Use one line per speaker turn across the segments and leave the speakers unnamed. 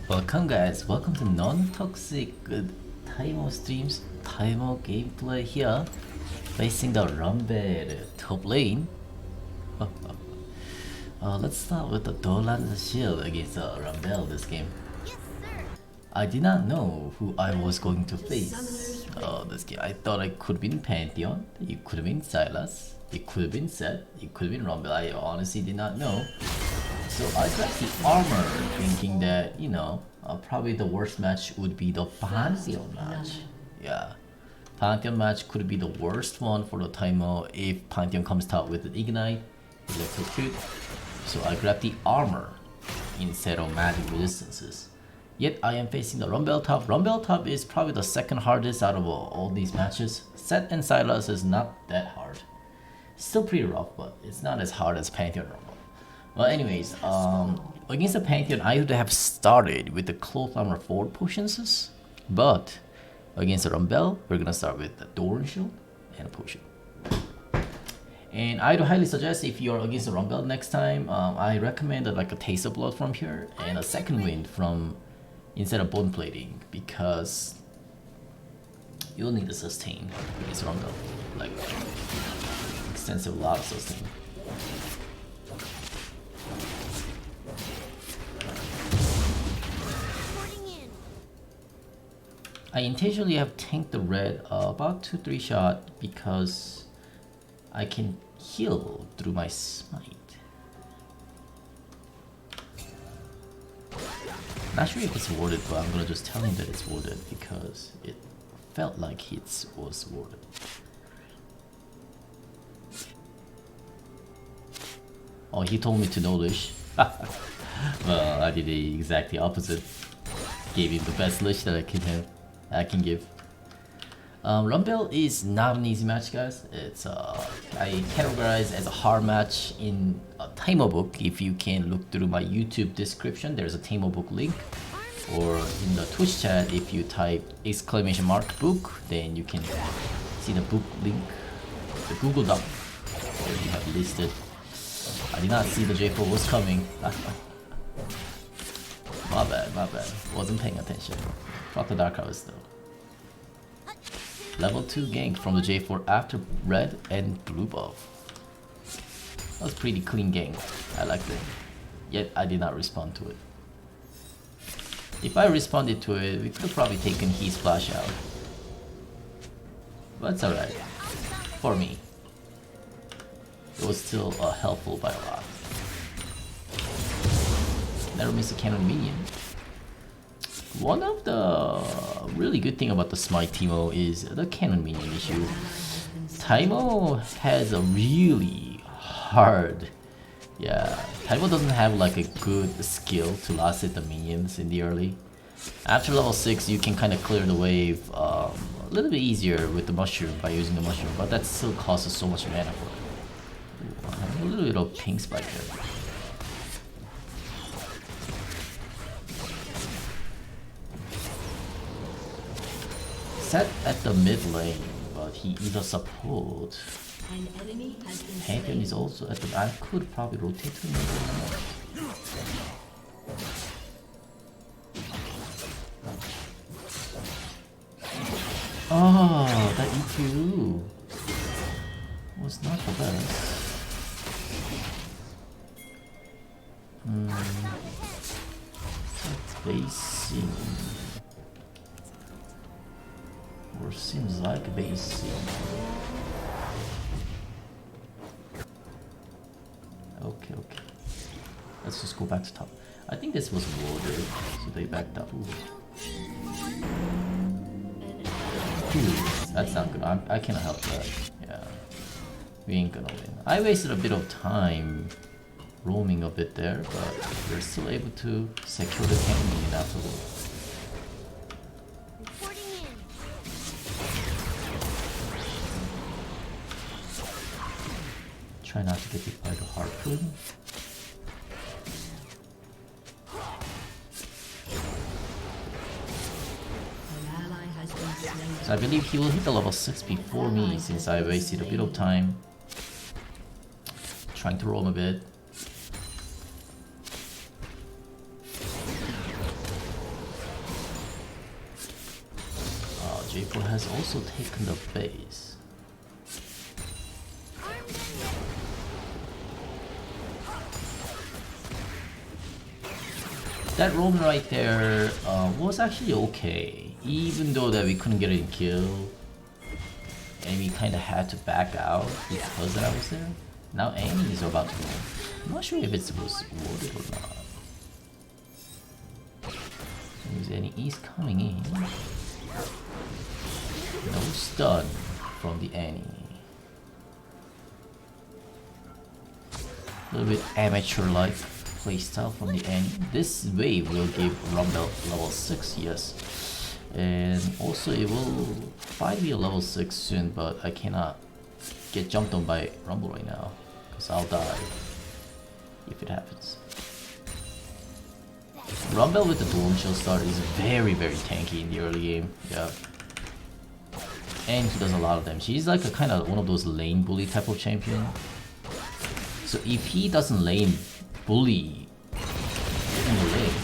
Welcome guys, welcome to non-toxic Teemo streams, Teemo gameplay here, facing the Rumble top lane. Let's start with the Dolan shield against the Rumble this game. I did not know who I was going to face this game. I thought I could win Pantheon, it could have been Silas, it could have been Seth, it could have been Rumble. I honestly did not know. So I got the armor thinking that, you know, probably the worst match would be the Pantheon match. Yeah. Pantheon match could be the worst one for the timer if Pantheon comes out with an Ignite, Electrocute. So I grabbed the armor instead of magic resistances. Yet I am facing the Rumble top. Rumble top is probably the second hardest out of all these matches. Seth and Silas is not that hard. Still pretty rough, but it's not as hard as Pantheon Rumble. Well, anyways, against the Pantheon, I would have started with the Cloth Armor 4 potions, but against the Rumble, we're gonna start with the Doran Shield and a potion. And I would highly suggest if you're against the Rumble next time, I recommend like a Taste of Blood from here and a Second Wind from instead of Bone Plating, because you'll need to sustain against Rumble, like extensive lot of sustain. I intentionally have tanked the red about 2-3 shot because I can heal through my smite. Not sure if it's warded, but I'm gonna just tell him that it's warded because it felt like it was warded. Oh, he told me to no Lish. Well, I did the exactly opposite. Gave him the best Lish that I can give. Rumble is not an easy match, guys. It's I categorize as a hard match in a Teemo Book. If you can look through my YouTube description, there's a Teemo Book link. Or in the Twitch chat, if you type !book, then you can see the book link, the Google Doc where you have listed. I did not see the J4 was coming. My bad. Wasn't paying attention. Fuck the Dark Harvest though. Level 2 gank from the J4 after red and blue buff. That was pretty clean gank. I liked it. Yet I did not respond to it. If I responded to it, we could have probably taken his splash out. But it's alright. For me. It was still helpful by a lot. Never miss a cannon minion. One of the really good thing about the Smite Teemo is the cannon minion issue. Teemo has a really hard... Yeah, Teemo doesn't have like a good skill to last hit the minions in the early. After level 6 you can kind of clear the wave a little bit easier with the mushroom by using the mushroom, but that still costs us so much mana for it. Ooh, a little bit of pink spike there. Set at the mid lane, but he is a support. Pantheon is also at the... I could probably rotate to mid lane. Oh, that EQ was not the best. That's basing. Or seems like basing. Okay. Let's just go back to top. I think this was warded, so they backed up. Ooh, that's not good. I cannot help that. Yeah. We ain't gonna win. I wasted a bit of time roaming a bit there, but we're still able to secure the cannon minion afterwards. Try not to get hit by the harpoon. So I believe he will hit the level 6 before me, since I wasted a bit of time trying to roam a bit. J4 has also taken the base. That roam right there was actually okay, even though that we couldn't get any kill, and we kind of had to back out because that I was there. Now Annie is about to go. I'm not sure if it's supposed to be warded or not. Is Annie is coming in. No stun from the Annie. A little bit amateur-like playstyle from the Annie. This wave will give Rumble level 6, yes. And also it will probably be a level 6 soon, but I cannot get jumped on by Rumble right now, because I'll die if it happens. Rumble with the Dawn Shield start is very tanky in the early game, yeah. And he does a lot of damage. He's like a kind of one of those lane bully type of champion. So if he doesn't lane bully in the lane,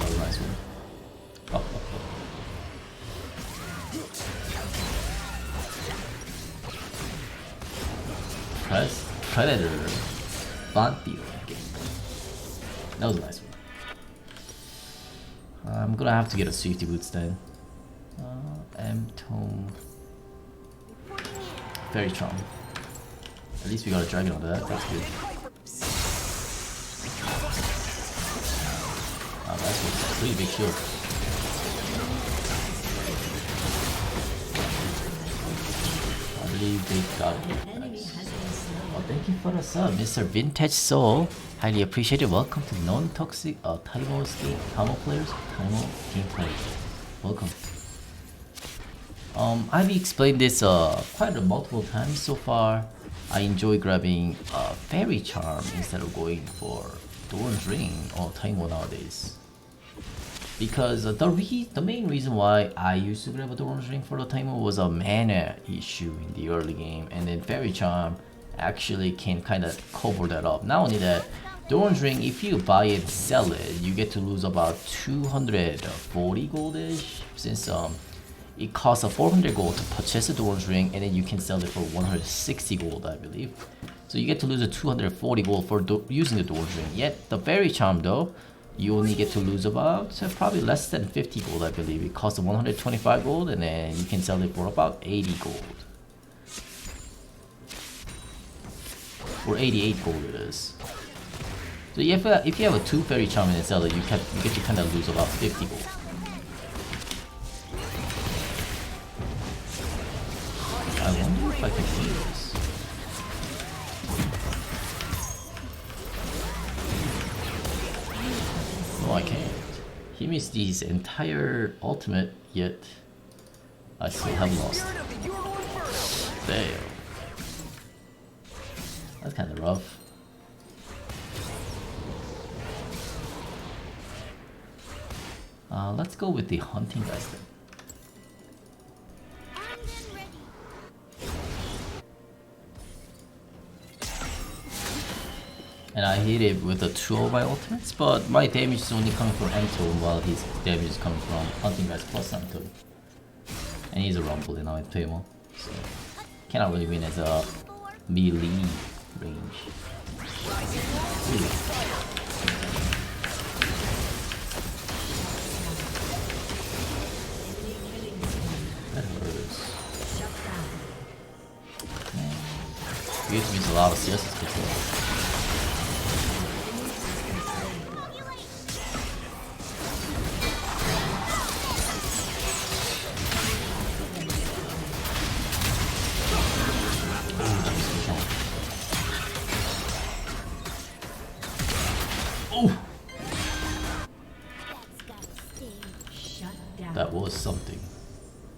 oh, nice one. Oh. Press Predator Bantio. That was a nice one. I'm gonna have to get a safety boots then. M-Tome. Very strong. At least we got a dragon on that, that's good. Oh, that's a pretty big shield. I believe they got it. Nice. Oh, thank you for the sub, Mr. Vintage Soul. Highly appreciated. Welcome to non-toxic Teemo's game. Teemo players, Teemo gameplay. Welcome. I've explained this quite multiple times so far. I enjoy grabbing Fairy Charm instead of going for Doran's Ring or Teemo nowadays. Because the main reason why I used to grab a Doran's Ring for the Teemo was a mana issue in the early game, and then Fairy Charm actually can kind of cover that up. Not only that, Doran's Ring, if you buy it and sell it, you get to lose about 240 goldish, since it costs 400 gold to purchase a Doran's Ring, and then you can sell it for 160 gold, I believe. So you get to lose a 240 gold for using the Doran's Ring. Yet the Fairy Charm though, you only get to lose about probably less than 50 gold, I believe. It costs 125 gold, and then you can sell it for about 80 gold. Or 88 gold it is. So if you have a 2 Fairy Charm and sell it, you get to kind of lose about 50 gold. I wonder if I can do this. No, I can't. He missed his entire ultimate, yet I still have lost. Damn. That's kind of rough. Let's go with the hunting guys then. And I hit it with a 2 of my ultimates, but my damage is only coming from M-Tome while his damage is coming from hunting guys plus M-Tome. And he's a rumble and I'm Teemo, so cannot really win as a melee range. That hurts. You get to use a lot of CS's before. That was something.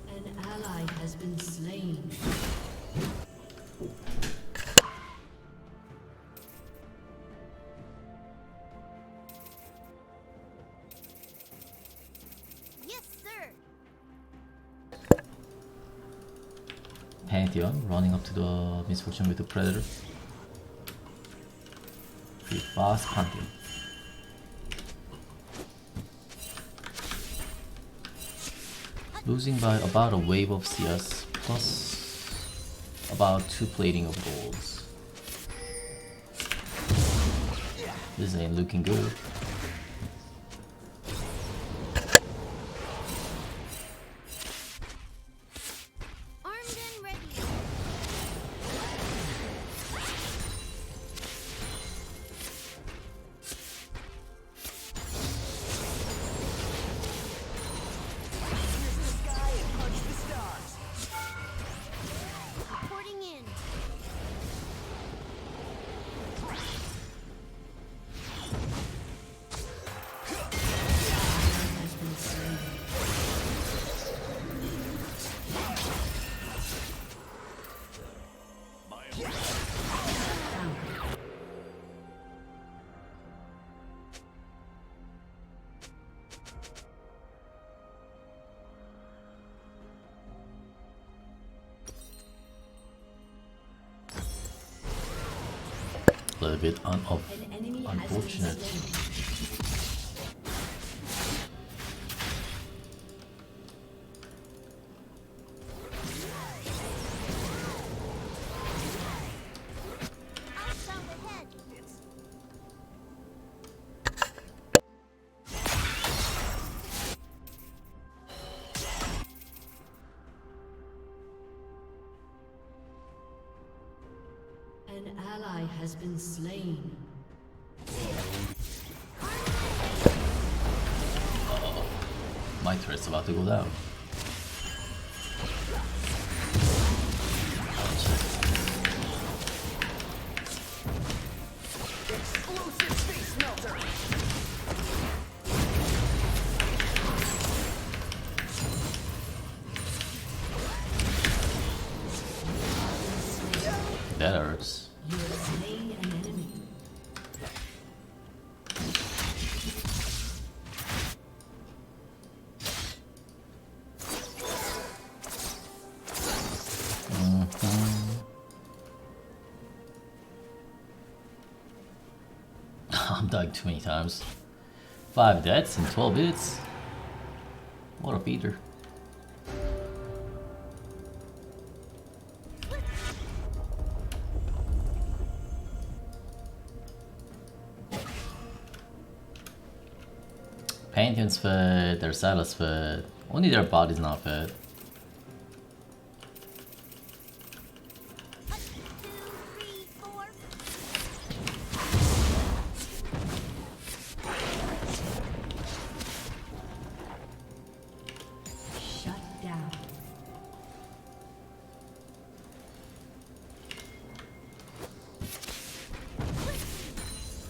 An ally has been slain.
Yes, sir.
Pantheon running up to the Misfortune with the Predator. The fast Pantheon. Losing by about a wave of CS plus about 2 plating of golds. This ain't looking good.
Armed and ready. Reporting in.
Has been slain. Down.
A little bit
An enemy has been
unfortunate.
slain.
Outbound ahead.
An ally has been slain.
My turret's about to go down. That hurts.
You have slain an enemy.
I'm dying too many times. 5 deaths in 12 minutes. What a beater. Pantheon's fed, their Sylas fed. Only their body's not fed.
Two, three, four.
Shut down.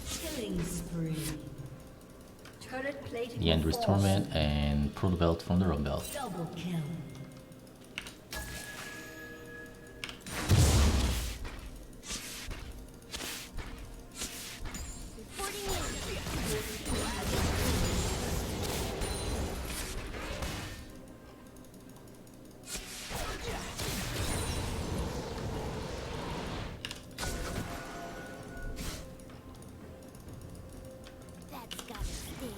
Killing spree. Turret plating.
The Endless
falls.
Torment and Proto Belt from the Rum Belt.
Double kill.
Reporting in. That's gotta sting.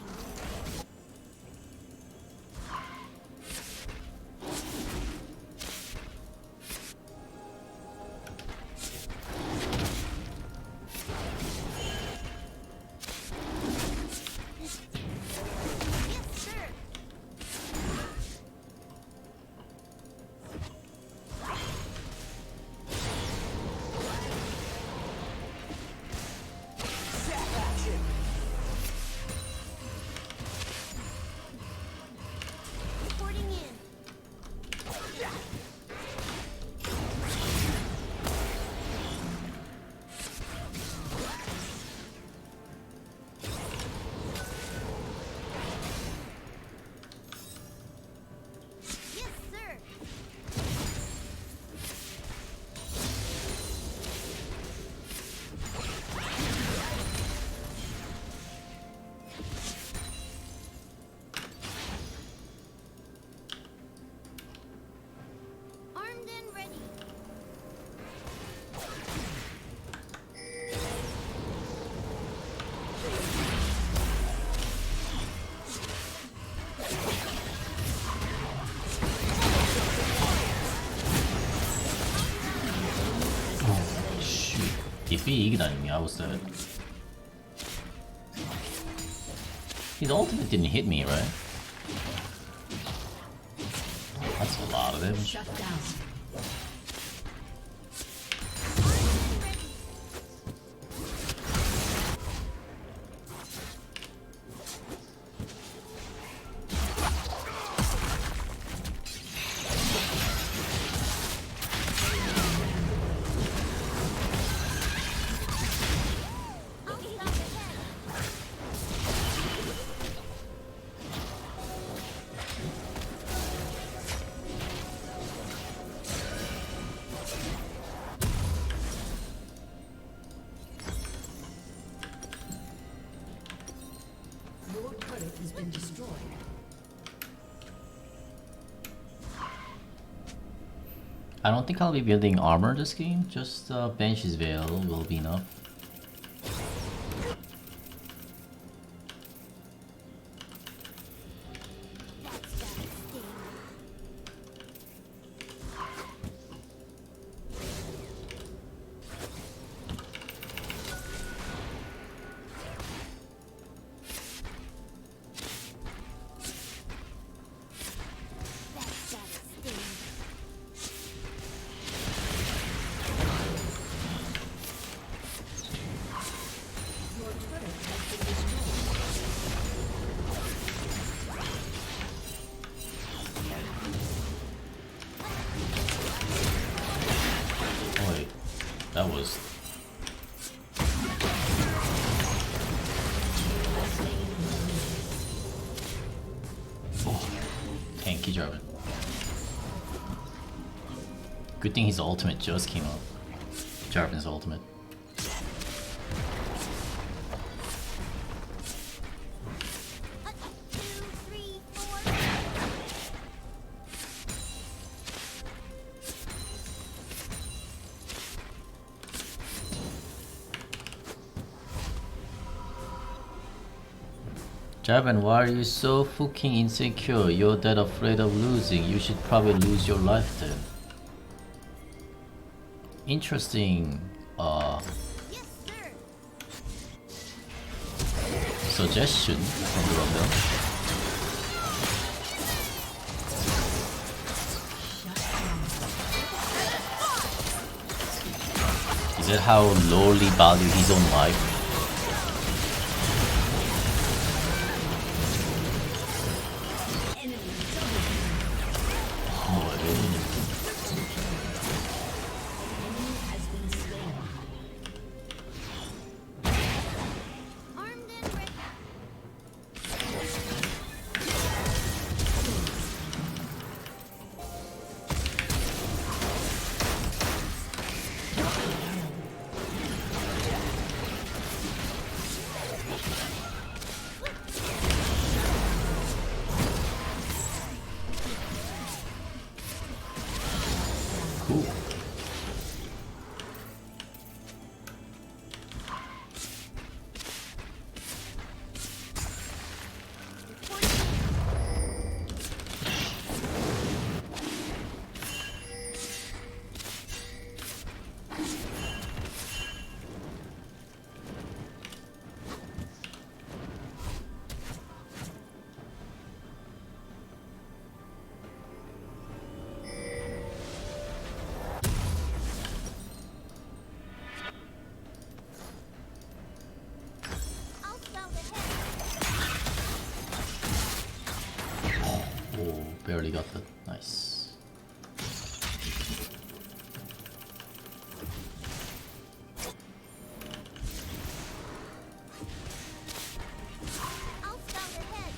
if he ignited me, I was dead. His ultimate didn't hit me, right? That's a lot of damage.
Shut down. Your turret has been destroyed.
I don't think I'll be building armor this game, just Banshee's Veil will be enough.
Your turret has been destroyed.
Oh wait, that was... Oh, tanky Jarvan. Good thing his ultimate just came out. Jarvan's ultimate.
Two, three, four.
Jarvan, why are you so fucking insecure? You're that afraid of losing. You should probably lose your life then. Interesting
Yes, sir.
suggestion from the Rumble. Is that how lowly value his own life?
Armed and ready.
Cool.
I'll spell the head.
Oh, barely got that. Nice.
I'll spell the head.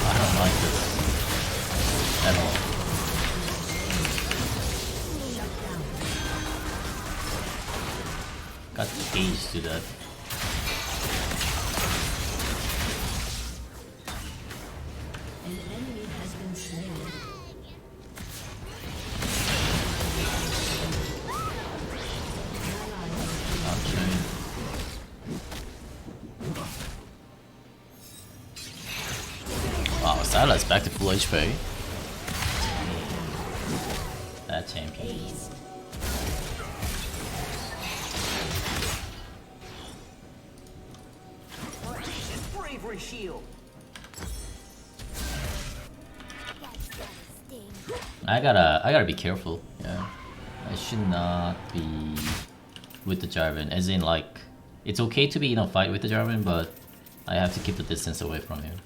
I don't like this at all. Got gauge to that.
An enemy has been slain.
Silas back to full HP. That champion.
Bravery shield.
That's gotta sting.
I gotta be careful. Yeah, I should not be with the Jarvan. As in, like, it's okay to be in a fight with the Jarvan, but I have to keep the distance away from him.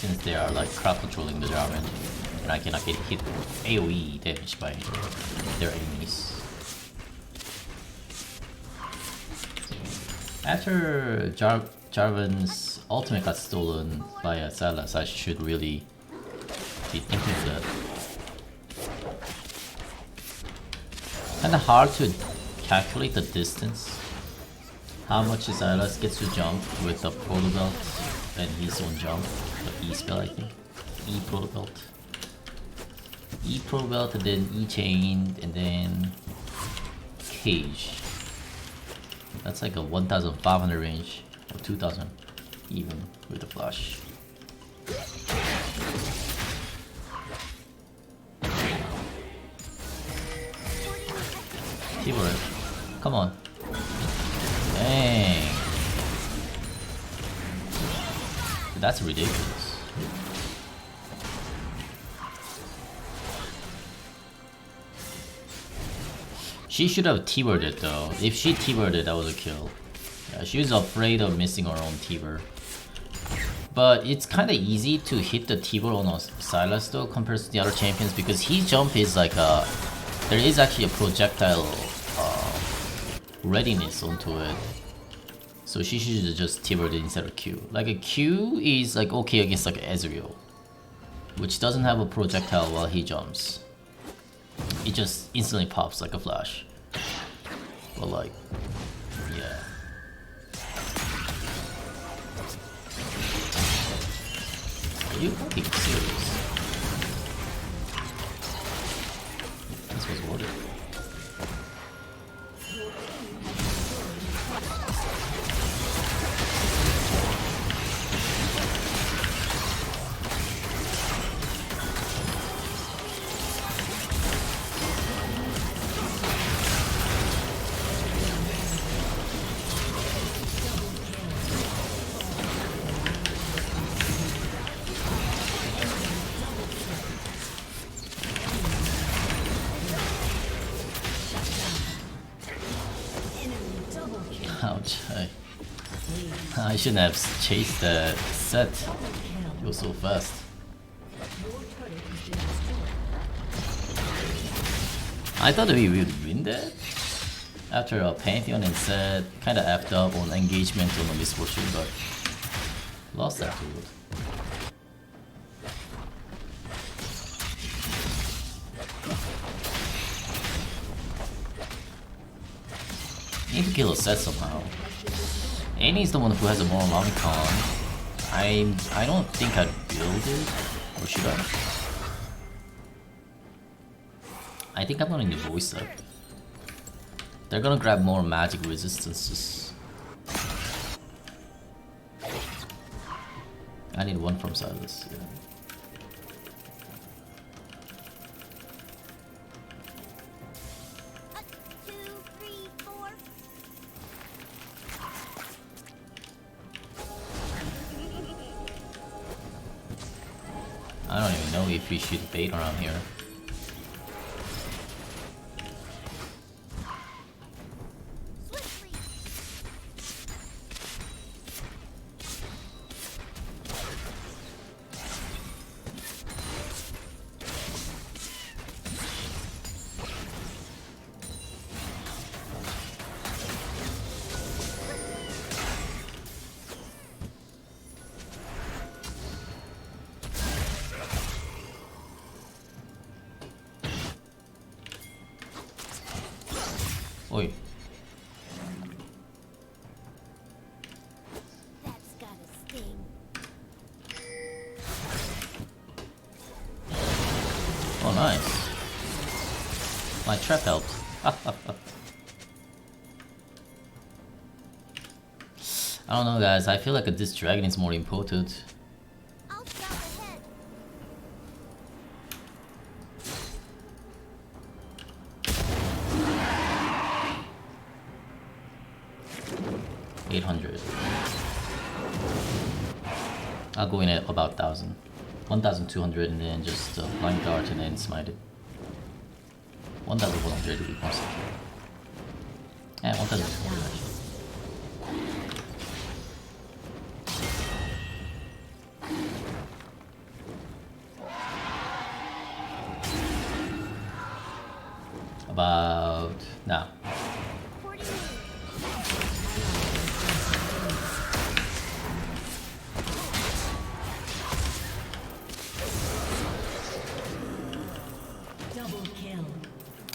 Since they are like crowd controlling the Jarvan, and I cannot get hit AoE damage by their enemies. After Jarvan's ultimate got stolen by Sylas, I should really be thinking of that. Kinda hard to calculate the distance. How much Sylas gets to jump with the proto belt and his own jump. The E spell, I think. E proto belt. E proto belt and then E chain and then cage. That's like a 1,500 range, or 2,000 even with the flash. Keyboard, come on. Dang. That's ridiculous. She should have T-worded though. If she T-worded, that was a kill. Yeah, she was afraid of missing her own T-word. But it's kinda easy to hit the T-word on Sylas though compared to the other champions because his jump is like a... There is actually a projectile readiness onto it. So she should just T-word it instead of Q. Like a Q is like okay against like Ezreal, which doesn't have a projectile while he jumps. It just instantly pops like a flash. But like, yeah. Are you fucking serious? This was worth it. Ouch. I shouldn't have chased that set. It was so fast. I thought we would win that. After a Pantheon and set kinda effed up on engagement on the misfortune, but lost afterward. Need to kill a set somehow. Annie's the one who has a more Omicron. I don't think I'd build it. Or should I? I think I'm gonna need voice up. They're gonna grab more magic resistances. I need one from Silas. Yeah. I don't even know if we should bait around here. Oi.
That's gotta sting.
Oh, nice. My trap helped. I don't know, guys. I feel like this dragon is more important.
I'll scout ahead.
800. I'll go in at about 1,000. 1,200 and then just blind dart and then smite it. 1,100 to be more safe. Yeah, 1,200 actually. About now.
40 meters.
Double kill.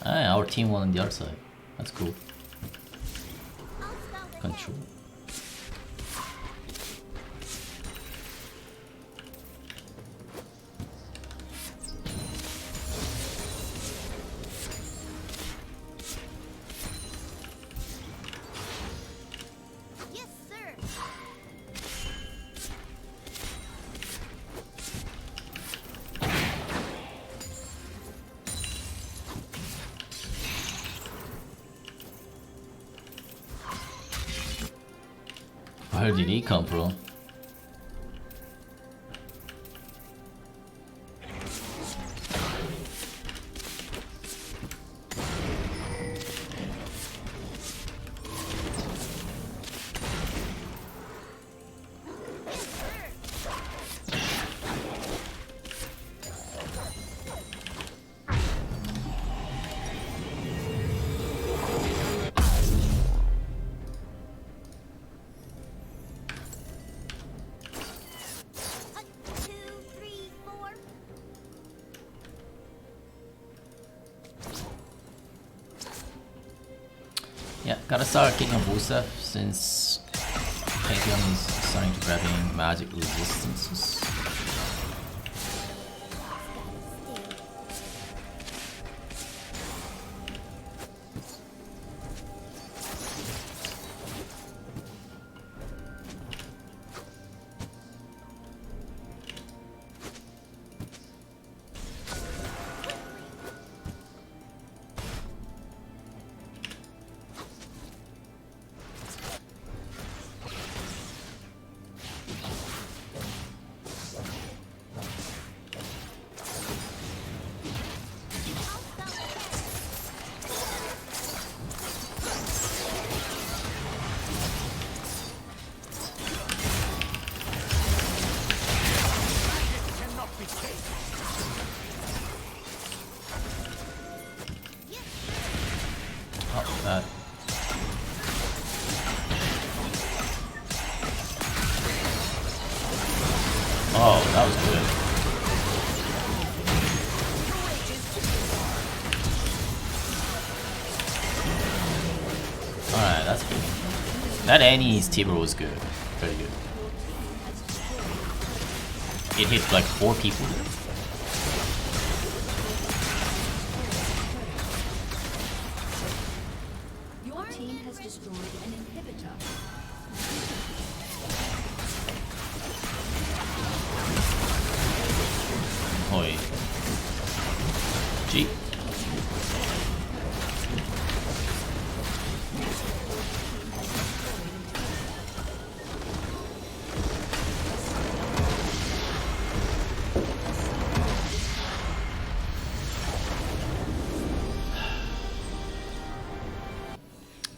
Ah, our team won on the other side. That's cool.
I'll scout ahead.
Control.
Yes, sir.
Where did he come from?
Yes, sir. One, two, three, four.
Yeah, gotta start kicking blue stuff since Pantheon is starting to grabbing magic resistances. Oh, that. Oh, that was good. Alright, that's good. That Annie's Teemo was good. Very good. It hit like 4 people.
Your team has destroyed an inhibitor.
Oi. G.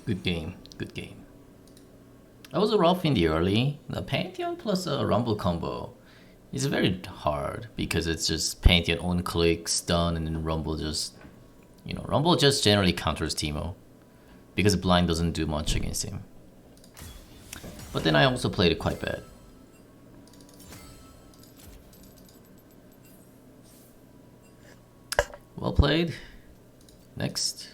Good game, good game. That was a rough in the early. The Pantheon plus a Rumble combo is very hard because it's just Pantheon on click, stun, and then Rumble just, Rumble just generally counters Teemo because blind doesn't do much against him. But then I also played it quite bad. Well played. Next.